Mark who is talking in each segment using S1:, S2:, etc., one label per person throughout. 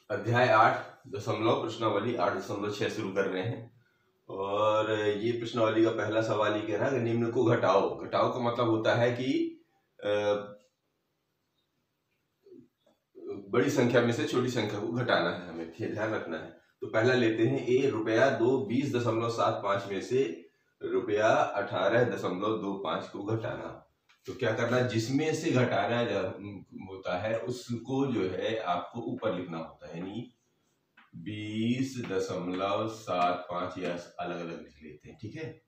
S1: अध्याय 8 प्रश्नावली 8.6 शुरू कर रहे हैं। और ये प्रश्नावली का पहला सवाल ये कह रहा है कि निम्न को घटाओ। घटाओ का मतलब होता है कि बड़ी संख्या में से छोटी संख्या को घटाना है, हमें ध्यान रखना है। तो पहला लेते हैं ए, रुपया 20.75 में से रुपया 18.25 को घटाना। तो क्या करना, जिसमें से घटाना होता है उसको जो है आपको ऊपर लिखना होता है, यानी 20.75 या अलग अलग लिख लेते हैं, ठीक है।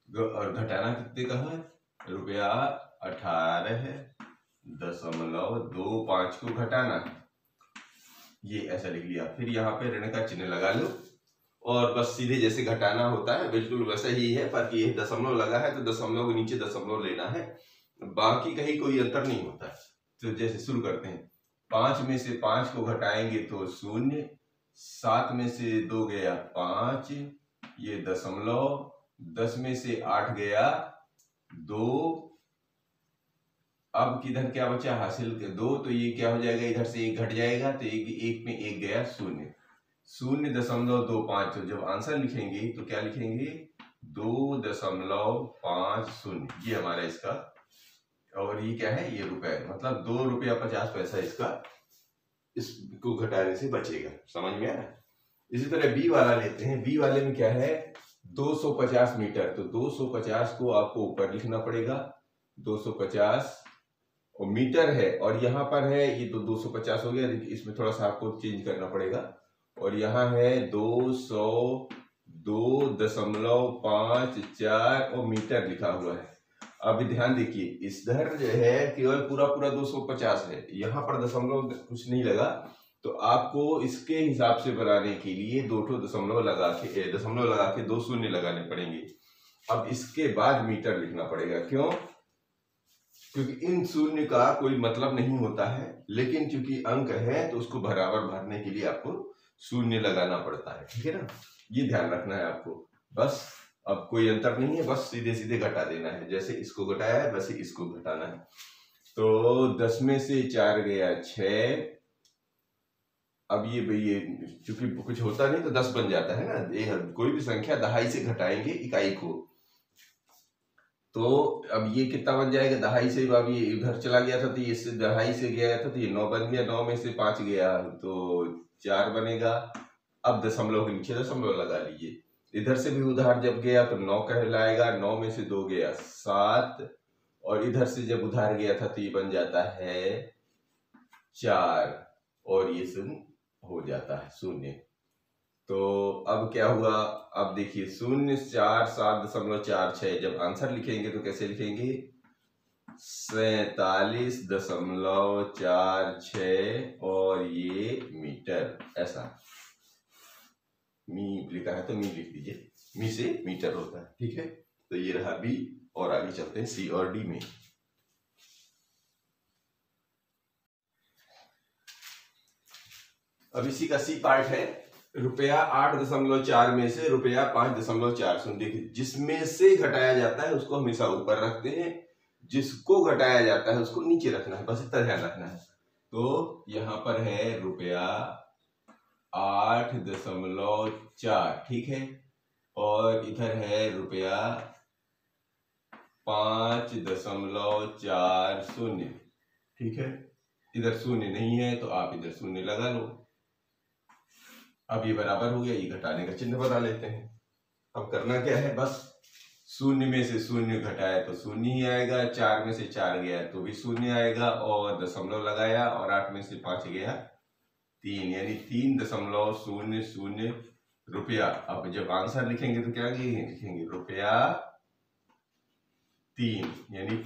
S1: और घटाना कितने का है, रुपया 18.25 को घटाना है, ये ऐसा लिख लिया। फिर यहाँ पे ऋण का चिन्ह लगा लो और बस सीधे जैसे घटाना होता है बिल्कुल वैसा ही है, पर ये दशमलव लगा है तो दशमलव के नीचे दशमलव लेना है, बाकी कहीं कोई अंतर नहीं होता है। तो जैसे शुरू करते हैं, 5 में से 5 को घटाएंगे तो 0, 7 में से 2 गया 5, ये दशमलव, 10 में से 8 गया 2, अब किधर क्या बचा, हासिल के 2, तो ये क्या हो जाएगा, इधर से 1 घट जाएगा तो एक में 1 गया 0, 0.25। तो जब आंसर लिखेंगे तो क्या लिखेंगे, 2.50, ये हमारा इसका। और ये क्या है, ये रुपए, मतलब 2 रुपया 50 पैसा इसका, इसको घटाने से बचेगा। समझ में आया। इसी तरह बी वाला लेते हैं। बी वाले में क्या है, 250 मीटर। तो 250 को आपको ऊपर लिखना पड़ेगा, 250 और मीटर है, और यहाँ पर है ये तो 250 हो गया, इसमें थोड़ा सा आपको चेंज करना पड़ेगा। और यहाँ है 202.54 और मीटर लिखा हुआ है। अब ध्यान देखिए, इधर जो है केवल पूरा 250 है, यहाँ पर दशमलव कुछ नहीं लगा, तो आपको इसके हिसाब से बनाने के लिए 2 दशमलव लगा के 2 शून्य लगाने पड़ेंगे। अब इसके बाद मीटर लिखना पड़ेगा। क्यों? क्योंकि इन शून्य का कोई मतलब नहीं होता है, लेकिन क्योंकि अंक है तो उसको बराबर भरने के लिए आपको शून्य लगाना पड़ता है, ठीक है ना। ये ध्यान रखना है आपको। बस अब कोई अंतर नहीं है, बस सीधे सीधे घटा देना है, जैसे इसको घटाया है वैसे इसको घटाना है। तो 10 में से 4 गया 6, अब ये चूंकि कुछ होता नहीं तो 10 बन जाता है ना, कोई भी संख्या दहाई से घटाएंगे इकाई को, तो अब ये कितना बन जाएगा, दहाई से। अब ये इधर चला गया था तो ये दहाई से गया था तो ये 9 बन गया, 9 में से 5 गया तो 4 बनेगा। अब दशमलव के नीचे दशमलव लगा लीजिए। इधर से भी उधार जब गया तो 9 कहलाएगा, 9 में से 2 गया 7, और इधर से जब उधार गया था तो ये बन जाता है 4, और ये शून्य हो जाता है 0। तो अब क्या हुआ, अब देखिए 047.46, जब आंसर लिखेंगे तो कैसे लिखेंगे, 47.46, और ये मीटर, ऐसा मी लिखा है तो मी लिख दीजिए, मी से मीटर होता है, ठीक है। तो ये रहा बी, और आगे चलते हैं सी और डी में। अब इसी का सी पार्ट है, रुपया 8.4 में से रुपया 5.4। देखिए, जिसमें से घटाया जाता है उसको हमेशा ऊपर रखते हैं, जिसको घटाया जाता है उसको नीचे रखना है, बस इतना ध्यान रखना है। तो यहाँ पर है रुपया 8.4, ठीक है, और इधर है रुपया 5.40, ठीक है। इधर शून्य नहीं है तो आप इधर शून्य लगा लो। अब ये बराबर हो गया, ये घटाने का चिन्ह बना लेते हैं। अब करना क्या है, बस 0 में से 0 घटाया तो 0 ही आएगा, 4 में से 4 गया तो भी 0 आएगा, और दशमलव लगाया, और 8 में से 5 गया 3, यानी 3.00 रुपया। अब जब आंसर लिखेंगे तो क्या लिखेंगे, रुपया 3, यानी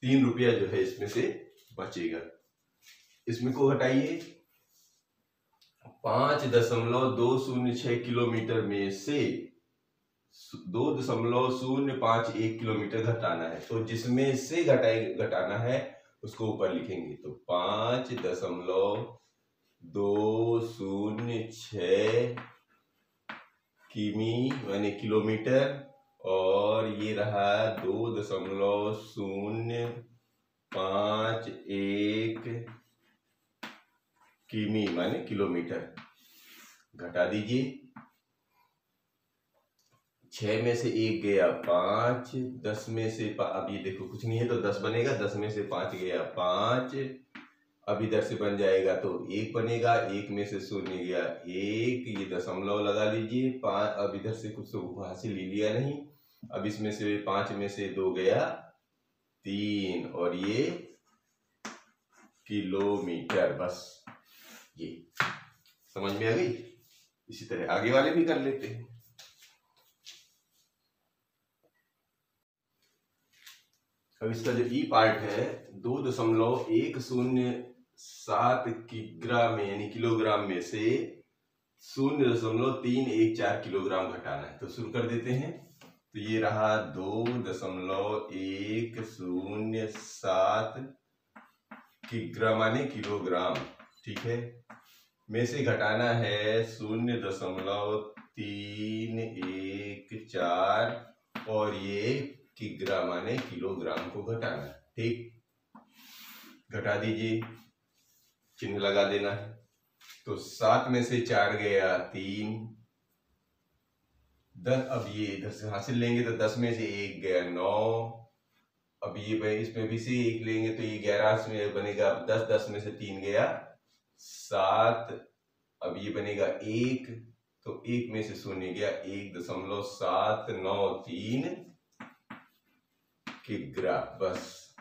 S1: 3 रुपया जो है इसमें से बचेगा। इसमें को घटाइए, 5.206 किलोमीटर में से 2.051 किलोमीटर घटाना है, तो जिसमें से घटाना है उसको ऊपर लिखेंगे। तो 5.206 किमी यानी किलोमीटर, और ये रहा 2.051 किमी माने किलोमीटर। घटा दीजिए, 6 में से 1 गया 5, 10 में से अब ये देखो कुछ नहीं है तो 10 बनेगा, 10 में से 5 गया 5, अब इधर से बन जाएगा तो 1 बनेगा, 1 में से 0 गया 1, ये दशमलव लगा लीजिए 5, अब इधर से कुछ तो हासिल ले लिया नहीं, अब इसमें से 5 में से 2 गया 3 और ये किलोमीटर। बस ये समझ में आ गई। इसी तरह आगे वाले भी कर लेते हैं। अब इसका जो ई पार्ट है 2.107 किग्रा में यानी किलोग्राम में से 0.314 किलोग्राम घटाना है। तो शुरू कर देते हैं। तो ये रहा 2.107 किग्रा माने किलोग्राम, ठीक है, में से घटाना है 0.314 और ये किग्रा माने किलोग्राम को घटाना है। ठीक, घटा दीजिए, चिन्ह लगा देना है। तो 7 में से 4 गया 3, 10, अब ये इधर से हासिल लेंगे तो 10 में से 1 गया 9, अब ये इसमें भी से 1 लेंगे तो ये 11 में बनेगा 10, 10 में से 3 गया 7, अब ये बनेगा 1, तो 1 में से 0 गया 1.793 किग्रा। बस,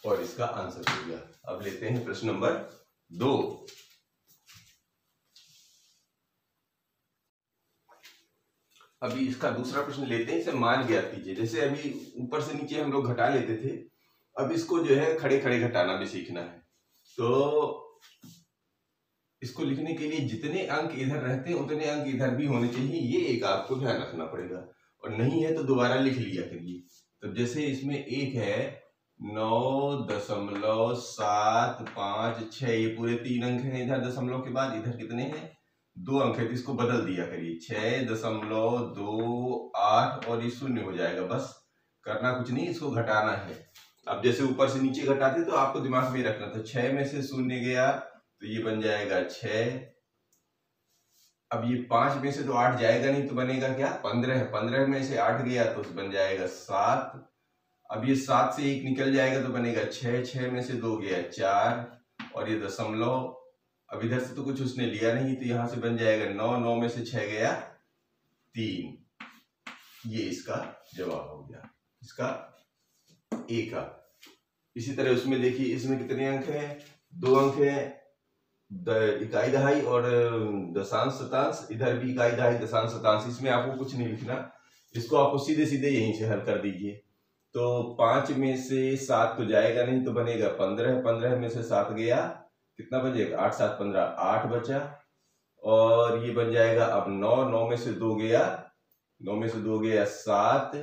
S1: और इसका आंसर हो गया। अब लेते हैं प्रश्न नंबर 2। अभी इसका दूसरा प्रश्न लेते हैं, इसे मान ज्ञात कीजिए। जैसे अभी ऊपर से नीचे हम लोग घटा लेते थे, अब इसको जो है खड़े खड़े घटाना भी सीखना है। तो इसको लिखने के लिए जितने अंक इधर रहते हैं उतने अंक इधर भी होने चाहिए, ये एक आपको ध्यान रखना पड़ेगा, और नहीं है तो दोबारा लिख लिया करिए। तो जैसे इसमें 1 है 9.756, ये पूरे 3 अंक हैं इधर दशमलव के बाद, इधर कितने हैं 2 अंक है, तो इसको बदल दिया करिए 6.28 और ये 0 हो जाएगा। बस, करना कुछ नहीं, इसको घटाना है। अब जैसे ऊपर से नीचे घटाते तो आपको दिमाग में रखना था, 6 में से 0 गया तो ये बन जाएगा 6, अब ये 5 में से तो 8 जाएगा नहीं तो बनेगा क्या 15, 15 में से 8 गया तो बन जाएगा 7, अब ये 7 से 1 निकल जाएगा तो बनेगा 6, 6 में से 2 गया 4 और ये दशमलव, अब इधर से तो कुछ उसने लिया नहीं तो यहां से बन जाएगा 9, 9 में से 6 गया 3, ये इसका जवाब हो गया, इसका ए का। इसी तरह उसमें देखिए, इसमें कितने अंक हैं 2 अंक हैं, इकाई दहाई और दशांश शतांश, इधर भी इकाई दहाई दशांश शतांश, इसमें आपको कुछ नहीं लिखना, इसको आपको सीधे सीधे यहीं से हल कर दीजिए। तो 5 में से 7 तो जाएगा नहीं तो बनेगा 15, 15 में से 7 गया कितना बचेगा 8, 7, 15, 8 बचा, और ये बन जाएगा अब 9, 9 में से 2 गया 9 में से 2 गया 7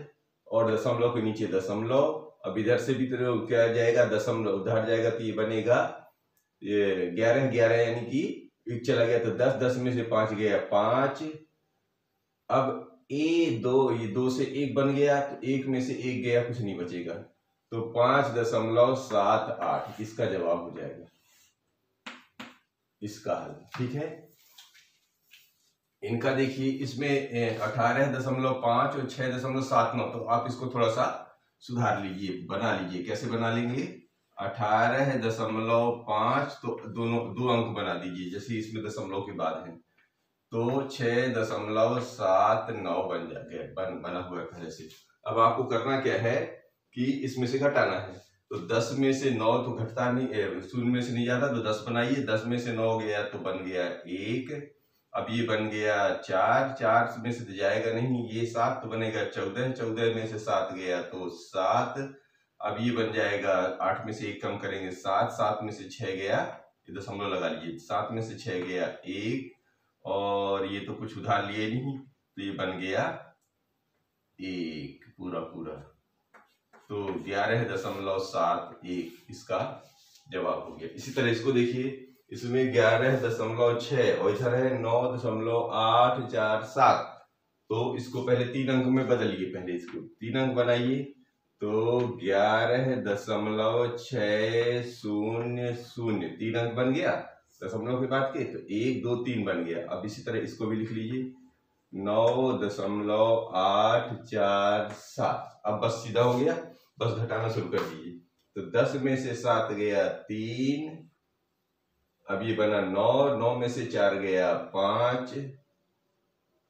S1: और दशमलव के नीचे दशमलव, अब इधर से भी तो क्या जाएगा दशमलव उधर जाएगा तो ये बनेगा ये 11, 11 यानी कि 1 चला गया तो 10, 10 में से 5 गया 5, अब ये 2 से 1 बन गया तो 1 में से 1 गया, कुछ नहीं बचेगा, तो 5.78 इसका जवाब हो जाएगा, इसका हल। ठीक है, इनका देखिए, इसमें 18.5 और 6.79, तो आप इसको थोड़ा सा सुधार लीजिए, बना लीजिए। कैसे बना लेंगे 18.5 तो दोनों 2 अंक बना दीजिए, जैसे इसमें दशमलव के बाद है तो 6.79 बना हुआ है जैसे। अब आपको करना क्या है कि इसमें से घटाना है, तो 10 में से 9 तो घटता नहीं, 0 में से नहीं जाता तो 10 बनाइए, 10 में से 9 गया तो बन गया 1, अब ये बन गया 4, 4 में से तो जाएगा नहीं, ये 7 तो बनेगा 14, 14 में से 7 गया तो 7, अब ये बन जाएगा 8 में से 1 कम करेंगे 7, 7 में से 6 गया, ये दशमलव लगा लीजिए, 7 में से 6 गया 1 और ये तो कुछ उधार लिए नहीं तो ये बन गया 1 पूरा पूरा, तो 11.71 इसका जवाब हो गया। इसी तरह इसको देखिए, इसमें 11.6 और इधर है 9.847, तो इसको पहले 3 अंक में बदलिए, पहले इसको 3 अंक बनाइए, तो 11.600 3 अंक बन गया, दशमलव के बाद के, तो 1 2 3 बन गया। अब इसी तरह इसको भी लिख लीजिए 9.847। अब बस सीधा हो गया, बस घटाना शुरू कर दीजिए। तो 10 में से 7 गया 3, अब ये बना 9, 9 में से 4 गया 5,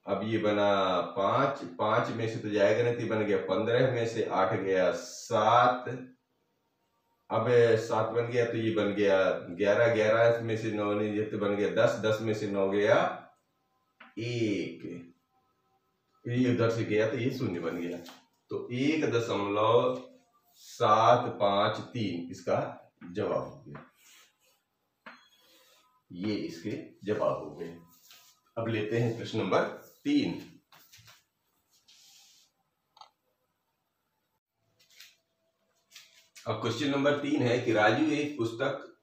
S1: अब ये बना 5, 5 में से तो जाएगा नहीं, तो बन गया 15 में से 8 गया 7, अब 7 बन गया तो ये बन गया 11, 11 में से 9 नहीं तो बन गया 10, 10 में से 9 गया 1, ये उधर से गया तो ये शून्य बन गया। तो 1.753 इसका जवाब हो गया। ये इसके जवाब हो गए। अब लेते हैं प्रश्न नंबर 3। अब क्वेश्चन नंबर 3 है कि राजू एक पुस्तक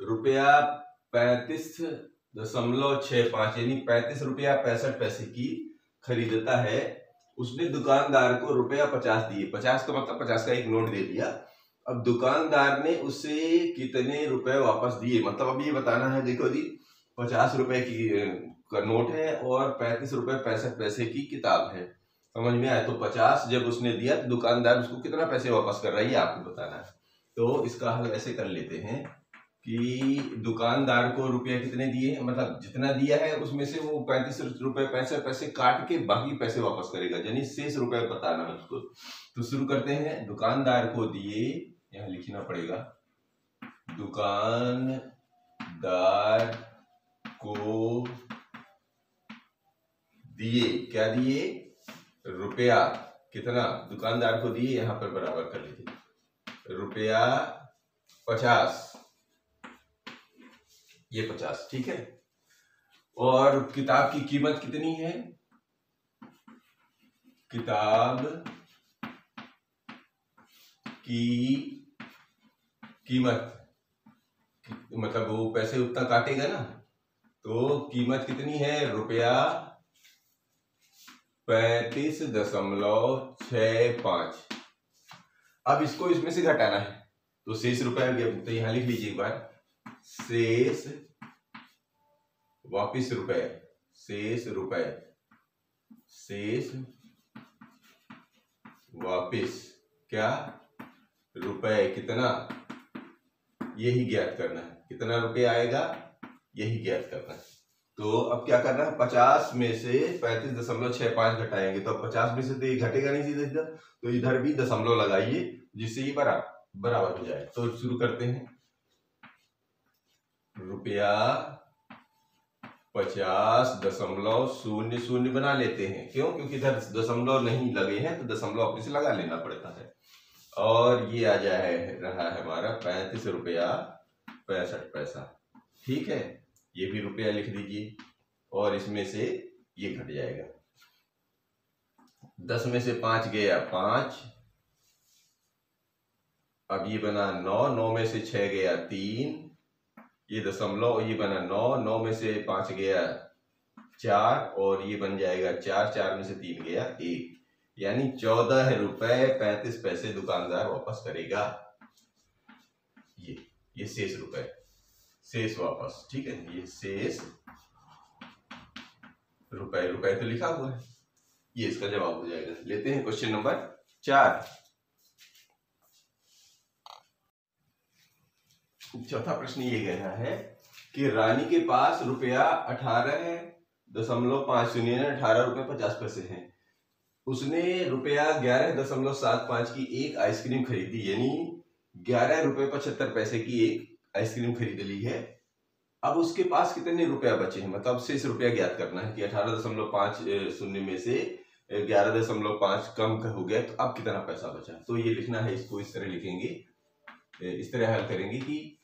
S1: ₹35.65 यानी 35 रुपया 65 पैसे की खरीदता है। उसने दुकानदार को ₹50 दिए, 50 का मतलब 50 का एक नोट दे दिया। अब दुकानदार ने उसे कितने रुपए वापस दिए, मतलब अब ये बताना है। देखो जी 50 रुपए की का नोट है और 35 रुपए 65 पैसे की किताब है, समझ में आया। तो 50 जब उसने दिया तो दुकानदार उसको कितना पैसे वापस कर रहा है ये आपको बताना है। तो इसका हल ऐसे कर लेते हैं कि दुकानदार को रुपया कितने दिए, मतलब जितना दिया है उसमें से वो 35 रुपए 65 पैसे काट के बाकी पैसे वापस करेगा, यानी शेष रुपए बताना है उसको। तो शुरू करते हैं। दुकानदार को दिए, यहाँ लिखना पड़ेगा, दुकानदार को दिए, क्या दिए, रुपया, कितना दुकानदार को दिए, यहां पर बराबर कर लीजिए, ₹50, ये 50, ठीक है। और किताब की कीमत कितनी है, किताब की कीमत, मतलब वो पैसे उतना काटेगा ना, तो कीमत कितनी है, ₹35.65। अब इसको इसमें से घटाना है तो शेष रुपया, तो यहां लिख लीजिए एक बार, शेष वापिस रुपए, शेष रुपए, शेष वापिस क्या, रुपए, कितना, यही ज्ञात करना है, कितना रुपया आएगा यही ज्ञात करना है। तो अब क्या करना है, 50 में से 35.65 घटाएंगे, तो अब 50 में से तो ये घटेगा नहीं सीधा सीधा, तो इधर भी दशमलव लगाइए जिससे ये बराबर हो जाए। तो शुरू करते हैं, ₹50.00 बना लेते हैं, क्यों, क्योंकि इधर दशमलव नहीं लगे हैं तो दशमलव अपने से लगा लेना पड़ता है। और ये आ जाए रहा है हमारा 35 रुपया 65 पैसा, ठीक है। ये भी रुपया लिख दीजिए और इसमें से ये घट जाएगा, 10 में से 5 गया 5, अब ये बना 9, 9 में से 6 गया 3, ये दशमलव, ये बना 9, 9 में से 5 गया 4 और ये बन जाएगा 4, 4 में से 3 गया 1, यानी 14 रुपए 35 पैसे दुकानदार वापस करेगा। ये शेष रुपए, शेष वापस, ठीक है। ये शेष रुपए, रुपए तो लिखा हुआ है, ये इसका जवाब हो जाएगा। लेते हैं क्वेश्चन नंबर 4। चौथा प्रश्न ये कह रहा है कि रानी के पास ₹18.50 ₹18.50 है। उसने ₹11.75 की एक आइसक्रीम खरीदी, यानी ₹11.75 की एक आइसक्रीम खरीद ली है। अब उसके पास कितने रुपया बचे हैं, मतलब शेष रुपया ज्ञात करना है कि 18.50 में से 11.5 कम हो गया, तो अब कितना पैसा बचा। तो ये लिखना है, इसको इस तरह लिखेंगे, इस तरह हल करेंगे कि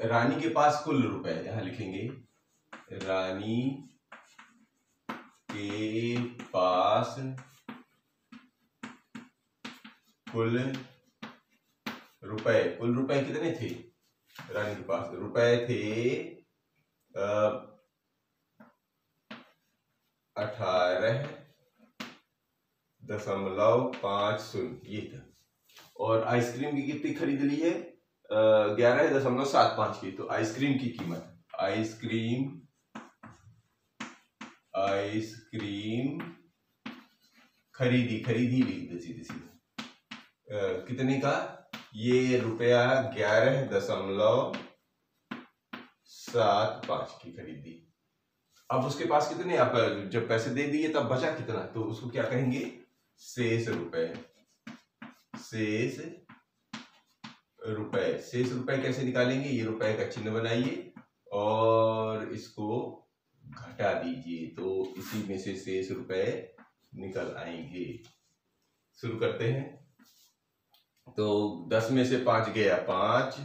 S1: रानी के पास कुल रुपए, यहां लिखेंगे रानी के पास कुल रुपए, कुल रुपए कितने थे, रानी के पास रुपए थे 18.50 ये था। और आइसक्रीम की कितनी खरीद ली है, 11.75 की। तो आइसक्रीम की कीमत, आइसक्रीम खरीदी लिख दे सीधे सीधे। कितने का? ये ₹11.75 की खरीदी। अब उसके पास कितने, आप जब पैसे दे दिए तब बचा कितना, तो उसको क्या कहेंगे? शेष रुपए। शेष रुपए कैसे निकालेंगे? ये रुपए का चिन्ह बनाइए और इसको घटा दीजिए, तो इसी में से शेष रुपए निकल आएंगे। शुरू करते हैं। तो 10 में से 5 गया 5,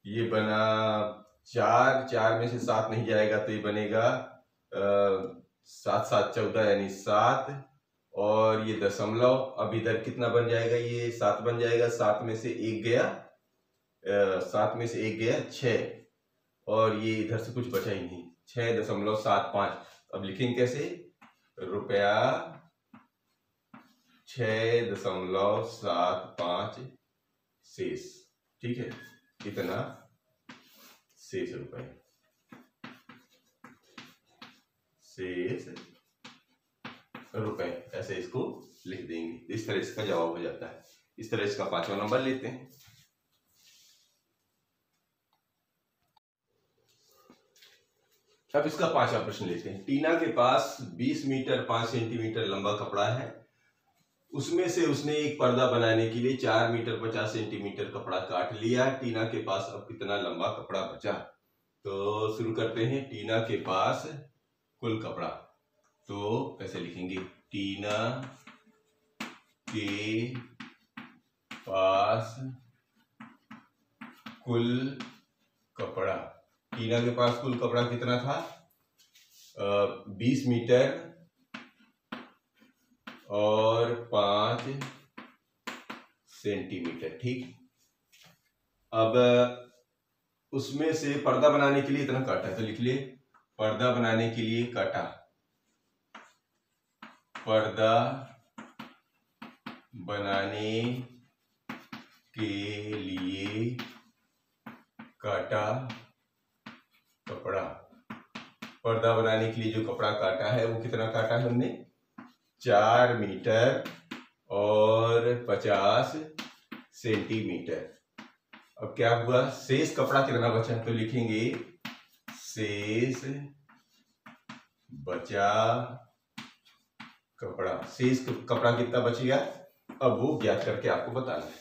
S1: ये बना 4 में से 7 नहीं जाएगा तो ये बनेगा 7 7 14 यानी 7, और ये दशमलव, अब इधर कितना बन जाएगा? ये 7 बन जाएगा। 7 में से 1 गया 6, और ये इधर से कुछ बचा ही नहीं, 6.75। अब लिखेंगे कैसे? रुपया 6.75 शेष। ठीक है, कितना? शेष रुपए, शेष रुपए, ऐसे इसको लिख देंगे। इस तरह इसका जवाब हो जाता है। इस तरह इसका 5वां नंबर लेते हैं। अब इसका 5वां प्रश्न लेते हैं। टीना के पास 20 मीटर 5 सेंटीमीटर लंबा कपड़ा है। उसमें से उसने एक पर्दा बनाने के लिए 4 मीटर 50 सेंटीमीटर कपड़ा काट लिया। टीना के पास अब कितना लंबा कपड़ा बचा? तो शुरू करते हैं। टीना के पास कुल कपड़ा, तो कैसे लिखेंगे? टीना के पास कुल कपड़ा। टीना के पास कुल कपड़ा कितना था? 20 मीटर और 5 सेंटीमीटर। ठीक, अब उसमें से पर्दा बनाने के लिए इतना काटा है, तो लिख लिए पर्दा बनाने के लिए काटा। पर्दा बनाने के लिए काटा कपड़ा। पर्दा बनाने के लिए जो कपड़ा काटा है वो कितना काटा है हमने? 4 मीटर और 50 सेंटीमीटर। अब क्या हुआ? शेष कपड़ा कितना बचा? तो लिखेंगे शेष बचा कपड़ा। शेष कपड़ा कितना बचेगा, अब वो ज्ञात करके आपको बताना है।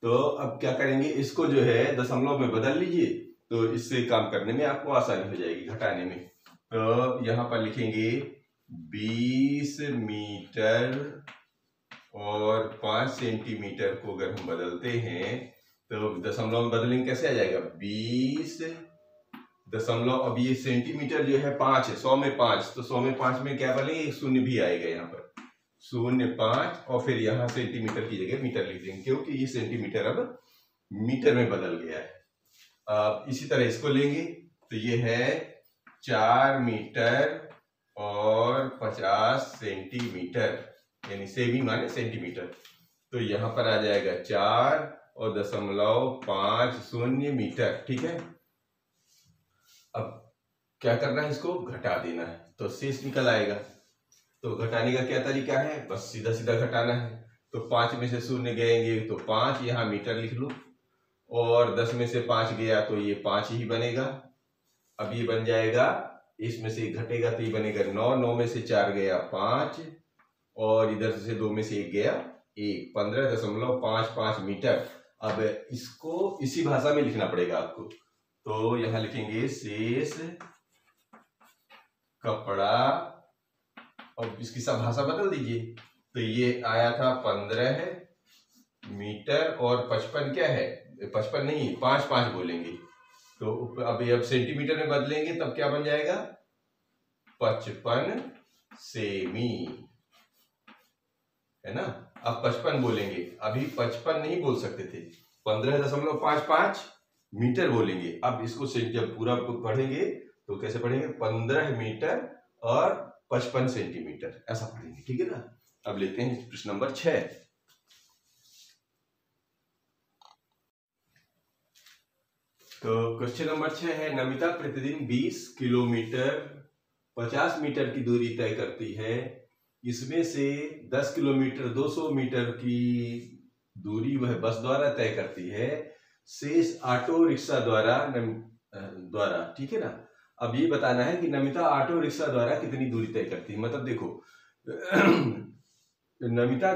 S1: तो अब क्या करेंगे? इसको जो है दशमलव में बदल लीजिए, तो इससे काम करने में आपको आसानी हो जाएगी, घटाने में। तो यहां पर लिखेंगे 20 मीटर और 5 सेंटीमीटर को अगर हम बदलते हैं तो दशमलव में बदलेंगे, कैसे आ जाएगा? 20 दशमलव, अब ये सेंटीमीटर जो है 5 है, 100 में 5, तो 100 में 5 में क्या बनेगा? एक शून्य भी आएगा यहाँ पर, 0.5, और फिर यहाँ सेंटीमीटर की जगह मीटर लिख देंगे, क्योंकि ये सेंटीमीटर अब मीटर में बदल गया है। अब इसी तरह इसको लेंगे, तो ये है 4 मीटर और 50 सेंटीमीटर, यानी सेमी माने सेंटीमीटर, तो यहाँ पर आ जाएगा 4.50 मीटर। ठीक है, अब क्या करना है? इसको घटा देना है, तो शेष निकल आएगा। तो घटाने का क्या तरीका है? बस सीधा सीधा घटाना है। तो 5 में से 0 गएंगे तो 5, यहाँ मीटर लिख लो, और 10 में से 5 गया तो ये 5 ही बनेगा। अब ये बन जाएगा, इसमें से घटेगा तो ये बनेगा 9, 9 में से 4 गया 5, और इधर से 2 में से 1 गया 1, 15.55 मीटर। अब इसको इसी भाषा में लिखना पड़ेगा आपको, तो यहां लिखेंगे शेष कपड़ा, और इसकी सब भाषा बदल दीजिए। तो ये आया था 15 मीटर और 55 क्या है? 55 नहीं, 5 बोलेंगे। तो अब सेंटीमीटर में बदलेंगे तब क्या बन जाएगा? 55 सेमी, है ना। अब 55 बोलेंगे, अभी 55 नहीं बोल सकते थे, 15.55 मीटर बोलेंगे। अब इसको जब पूरा पढ़ेंगे तो कैसे पढ़ेंगे? 15 मीटर और 55 सेंटीमीटर, ऐसा पढ़ेंगे। ठीक है ना। अब लेते हैं प्रश्न नंबर 6। तो क्वेश्चन नंबर 6 है, नमिता प्रतिदिन 20 किलोमीटर 50 मीटर की दूरी तय करती है। इसमें से 10 किलोमीटर 200 मीटर की दूरी वह बस द्वारा तय करती है, शेष ऑटो रिक्शा द्वारा ठीक है ना। अब ये बताना है कि नमिता ऑटो रिक्शा द्वारा कितनी दूरी तय करती है। मतलब देखो नमिता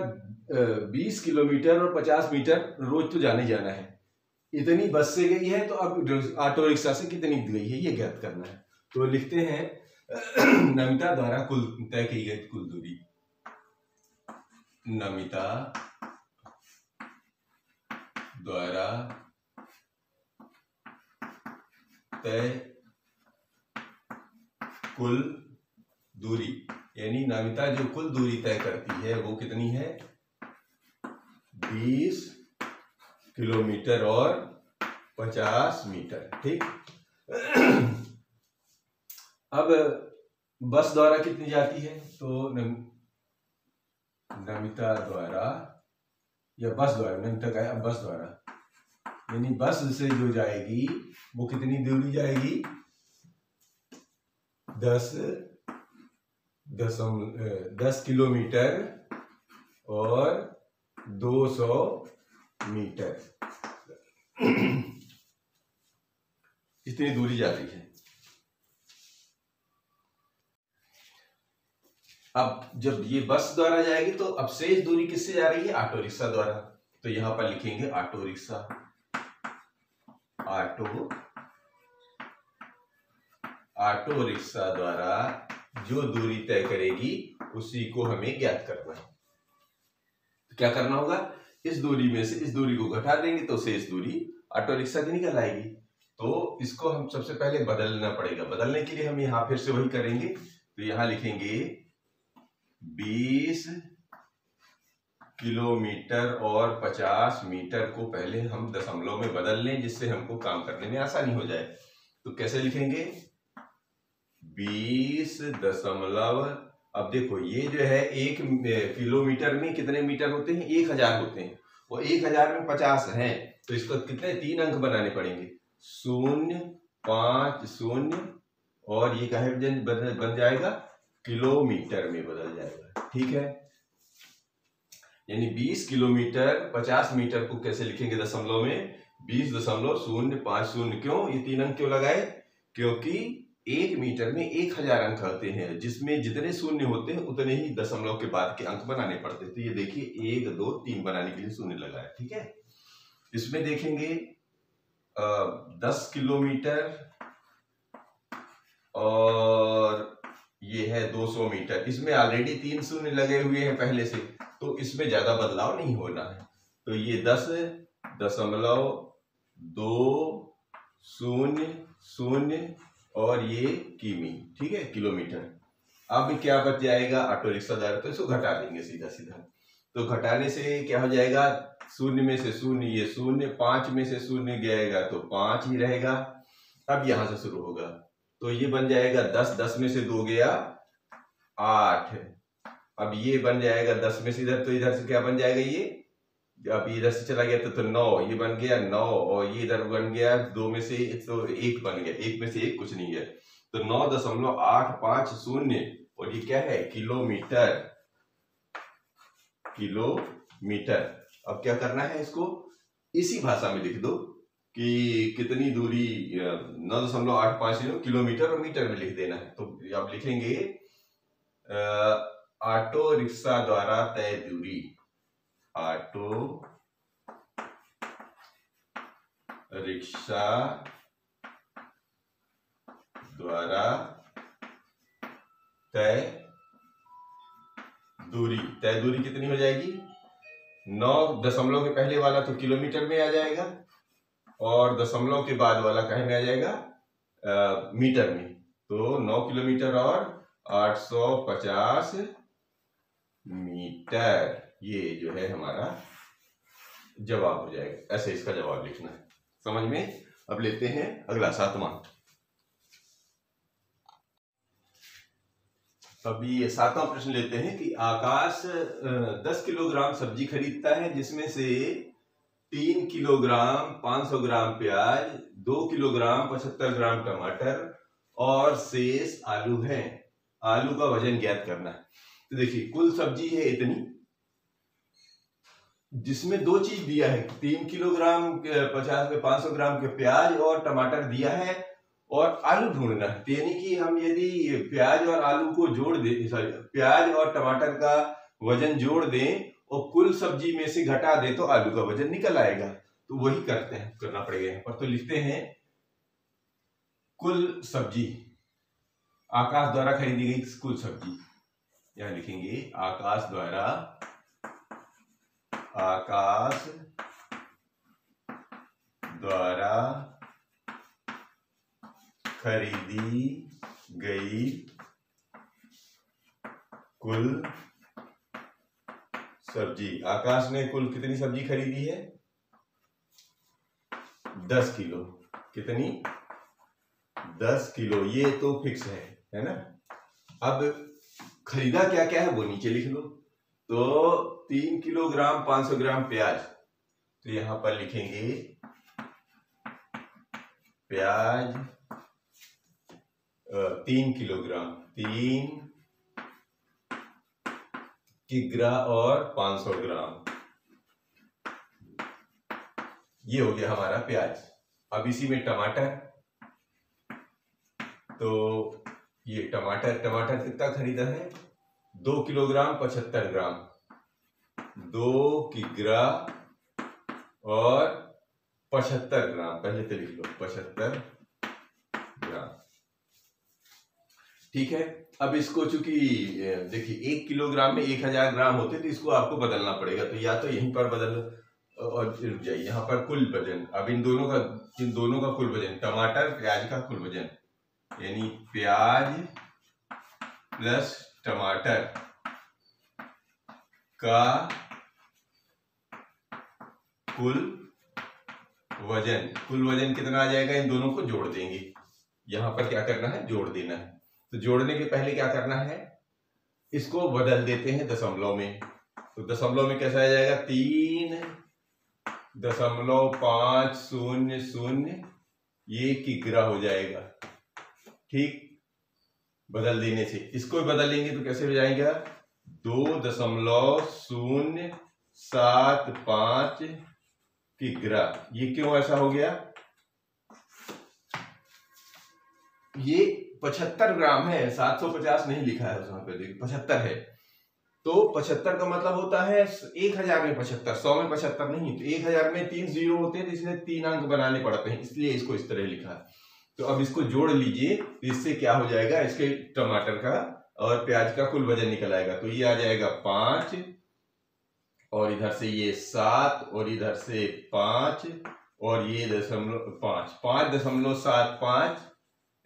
S1: 20 किलोमीटर और 50 मीटर रोज तो जाने जाना है, इतनी बस से गई है, तो अब ऑटो रिक्शा से कितनी गई है ये ज्ञात करना है। तो लिखते हैं नमिता द्वारा कुल तय की गई कुल दूरी, नमिता द्वारा तय कुल दूरी, यानी नमिता जो कुल दूरी तय करती है वो कितनी है, 20 किलोमीटर और 50 मीटर। ठीक। अब बस द्वारा कितनी जाती है, तो नमिता द्वारा या बस द्वारा, नमिता का है बस द्वारा, यानी बस से जो जाएगी वो कितनी दूरी जाएगी, 10 किलोमीटर और 200 मीटर इतनी दूरी जा रही है। अब जब ये बस द्वारा जाएगी तो अब शेष दूरी किससे जा रही है, ऑटो रिक्शा द्वारा। तो यहां पर लिखेंगे ऑटो रिक्शा, ऑटो रिक्शा द्वारा जो दूरी तय करेगी उसी को हमें ज्ञात करना है। तो क्या करना होगा, इस दूरी में से इस दूरी को घटा देंगे तो शेष दूरी ऑटो रिक्शा की निकल आएगी। तो इसको हम सबसे पहले बदलना पड़ेगा। बदलने के लिए हम यहां फिर से वही करेंगे। तो यहां लिखेंगे 20 किलोमीटर और 50 मीटर को पहले हम दशमलव में बदल लें, जिससे हमको काम करने में आसानी हो जाए। तो कैसे लिखेंगे, 20 दशमलव, अब देखो ये जो है 1 किलोमीटर में कितने मीटर होते हैं, 1000 होते हैं, वो 1000 में 50 हैं, तो इसको कितने 3 अंक बनाने पड़ेंगे, 0 5 0 और ये कहे बन जाएगा किलोमीटर में बदल जाएगा। ठीक है, यानी 20 किलोमीटर 50 मीटर को कैसे लिखेंगे दशमलव में, 20.050। क्यों ये 3 अंक क्यों लगाए, क्योंकि 1 मीटर में 1000 अंक आते हैं, जिसमें जितने शून्य होते हैं उतने ही दशमलव के बाद के अंक बनाने पड़ते हैं। तो ये देखिए 1 2 3 बनाने के लिए शून्य लगाया। ठीक है, इसमें देखेंगे 10 किलोमीटर और ये है 200 मीटर, इसमें ऑलरेडी 3 शून्य लगे हुए हैं पहले से, तो इसमें ज्यादा बदलाव नहीं होना है। तो ये 10.200 और ये किमी। ठीक है, किलोमीटर। अब क्या बच जाएगा, ऑटो रिक्शा द्वारा, तो इसको घटा देंगे सीधा सीधा। तो घटाने से क्या हो जाएगा, 0 में से 0 ये 0, 5 में से 0 गएगा तो 5 ही रहेगा। अब यहां से शुरू होगा, तो ये बन जाएगा 10 में से 2 गया 8। अब ये बन जाएगा 10 में से इधर, तो इधर से क्या बन जाएगा, ये अब इधर से चला गया तो 9, ये बन गया 9 और ये इधर बन गया 2 में से तो 1 बन गया, 1 में से 1 कुछ नहीं है, तो 9.850 और ये क्या है, किलोमीटर। अब क्या करना है, इसको इसी भाषा में लिख दो कि कितनी दूरी, 9.850 किलोमीटर और मीटर में लिख देना है। तो आप लिखेंगे ऑटो रिक्शा द्वारा तय दूरी, ऑटो रिक्शा द्वारा तय दूरी कितनी हो जाएगी, 9 दशमलव के पहले वाला तो किलोमीटर में आ जाएगा और दशमलव के बाद वाला कहीं में आ जाएगा, मीटर में। तो 9 किलोमीटर और 850 मीटर, ये जो है हमारा जवाब हो जाएगा। ऐसे इसका जवाब लिखना है, समझ में। अब लेते हैं अगला 7वां। अभी ये 7वां प्रश्न लेते हैं कि आकाश 10 किलोग्राम सब्जी खरीदता है, जिसमें से 3 किलोग्राम 500 ग्राम प्याज, 2 किलोग्राम 75 ग्राम टमाटर और शेष आलू है। आलू का वजन ज्ञात करना है। तो देखिए कुल सब्जी है इतनी, जिसमें दो चीज दिया है, 3 किलोग्राम 500 ग्राम के प्याज और टमाटर दिया है और आलू ढूंढना है। यानी कि हम यदि प्याज और आलू को जोड़ दें, सॉरी प्याज और टमाटर का वजन जोड़ दें और कुल सब्जी में से घटा दें तो आलू का वजन निकल आएगा। तो वही करना पड़ेगा यहाँ पर। तो लिखते हैं कुल सब्जी, आकाश द्वारा खरीदी गई कुल सब्जी। यहां लिखेंगे आकाश द्वारा खरीदी गई कुल सब्जी। आकाश ने कुल कितनी सब्जी खरीदी है? 10 किलो। कितनी? 10 किलो। ये तो फिक्स है ना। अब खरीदा क्या क्या है वो नीचे लिख लो। तो 3 किलोग्राम 500 ग्राम प्याज, तो यहां पर लिखेंगे प्याज 3 किलोग्राम, 3 किग्रा और 500 ग्राम, ये हो गया हमारा प्याज। अब इसी में टमाटर, तो ये टमाटर कितना खरीदा है? 2 किलोग्राम 75 ग्राम, 2 किग्रा और 75 ग्राम, पहले तो लिख लो 75 ग्राम। ठीक है। अब इसको चूंकि देखिए 1 किलोग्राम में 1000 ग्राम होते, तो इसको आपको बदलना पड़ेगा। तो या तो यहीं पर बदल और रुक जाइए, यहाँ पर कुल वजन। अब इन दोनों का कुल वजन, टमाटर प्याज का कुल वजन, यानी प्याज प्लस टमाटर का कुल वजन कितना आ जाएगा? इन दोनों को जोड़ देंगे। यहां पर क्या करना है? जोड़ देना है। तो जोड़ने के पहले क्या करना है? इसको बदल देते हैं दशमलव में। तो दशमलव में कैसा आ जाएगा? 3.500, ये किग्रा हो जाएगा। ठीक, बदल देने से। इसको बदल लेंगे तो कैसे हो जाएगा? 2.075 किग्रा। ये क्यों ऐसा हो गया? ये 75 ग्राम है, 750 नहीं लिखा है उसमें पे, देखिए 75 है। तो 75 का मतलब होता है 1000 में 75, 100 में 75 नहीं। तो 1000 में 3 जीरो होते हैं, तो इसलिए 3 अंक बनाने पड़ते हैं, इसलिए इसको इस तरह लिखा। तो अब इसको जोड़ लीजिए, तो इससे क्या हो जाएगा? इसके टमाटर का और प्याज का कुल वजन निकल आएगा। तो ये आ जाएगा 5 और इधर से ये 7 और इधर से 5 और ये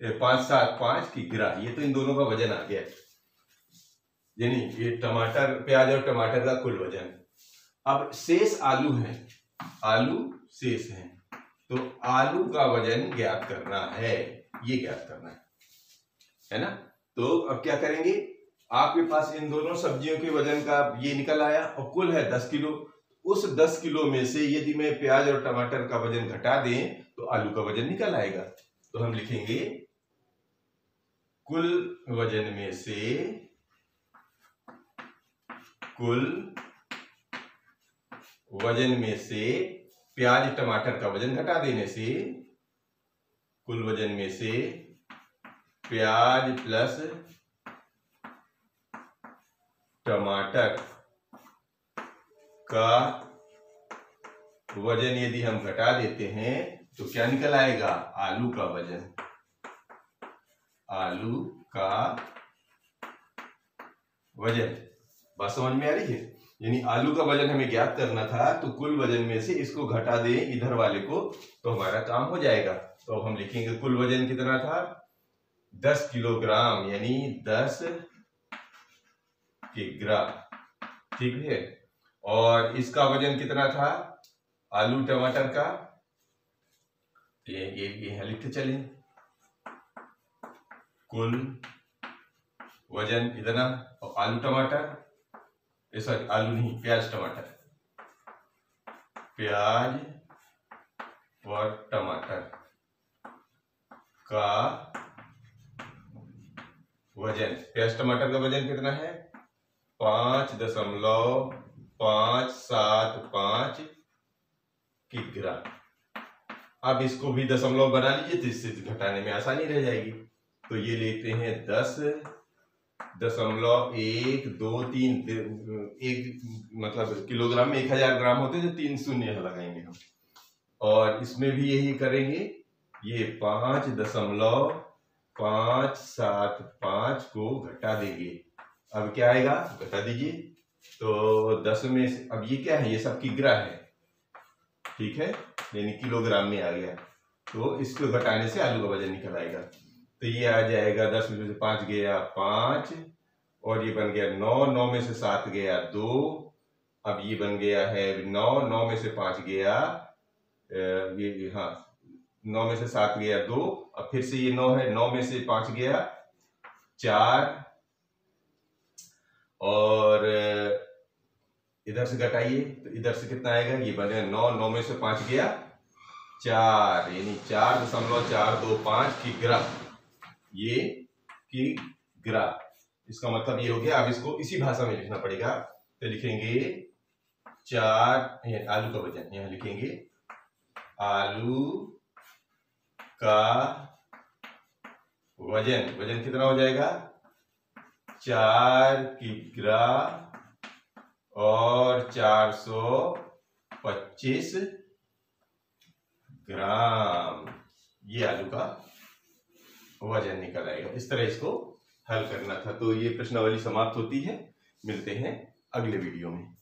S1: 5.75 किग्रा। ये तो इन दोनों का वजन आ गया, यानी ये प्याज और टमाटर का कुल वजन। अब शेष आलू है, आलू शेष है, तो आलू का वजन ज्ञात करना है, ये ज्ञात करना है ना। तो अब क्या करेंगे? आपके पास इन दोनों सब्जियों के वजन का ये निकल आया और कुल है 10 किलो। उस 10 किलो में से यदि मैं प्याज और टमाटर का वजन घटा दें तो आलू का वजन निकल आएगा। तो हम लिखेंगे कुल वजन में से प्याज टमाटर का वजन घटा देने से, कुल वजन में से प्याज प्लस टमाटर का वजन यदि हम घटा देते हैं तो क्या निकल आएगा? आलू का वजन। आलू का वजन, बात समझ में आ रही है? यानी आलू का वजन हमें ज्ञात करना था, तो कुल वजन में से इसको घटा दें इधर वाले को, तो हमारा काम हो जाएगा। तो हम लिखेंगे कुल वजन कितना था? 10 किलोग्राम, यानी 10 किग्रा। ठीक है। और इसका वजन कितना था आलू टमाटर का? ये लिखते चलें, कुल वजन इतना, और आलू टमाटर, सॉरी आलू नहीं, प्याज टमाटर, प्याज और टमाटर का वजन, प्याज टमाटर का वजन कितना है? 5.575 किग्रा। अब इसको भी दशमलव बना लीजिए तो इससे घटाने में आसानी रह जाएगी। तो ये लेते हैं 10.123, एक मतलब किलोग्राम में 1000 ग्राम होते हैं, तो 3 शून्य लगाएंगे हम। और इसमें भी यही करेंगे, ये 5.575 को घटा देंगे। अब क्या आएगा, घटा दीजिए। तो 10 में से, अब ये क्या है, ये सब किग्रा है, ठीक है, यानी किलोग्राम में आ गया। तो इसको घटाने से आलू का वजन निकल आएगा। तो ये आ जाएगा 10 में से 5 गया 5, और ये बन गया 9, 9 में से 7 गया 2, अब ये बन गया है 9, 9 में से 5 गया ये, हाँ 9 में से 7 गया 2, अब फिर से ये 9 है, 9 में से 5 गया 4, और इधर से घटाइए तो इधर से कितना आएगा, ये बनेगा 9, 9 में से 5 गया 4, यानी 4.425 किग्रा, ये किग्रा। इसका मतलब ये हो गया। अब इसको इसी भाषा में लिखना पड़ेगा, तो लिखेंगे 4, आलू का वजन यहां लिखेंगे, आलू का वजन, वजन कितना हो जाएगा 4 किग्रा और 425 ग्राम, ये आलू का वजन निकल आएगा। इस तरह इसको हल करना था। तो ये प्रश्नावली समाप्त होती है। मिलते हैं अगले वीडियो में।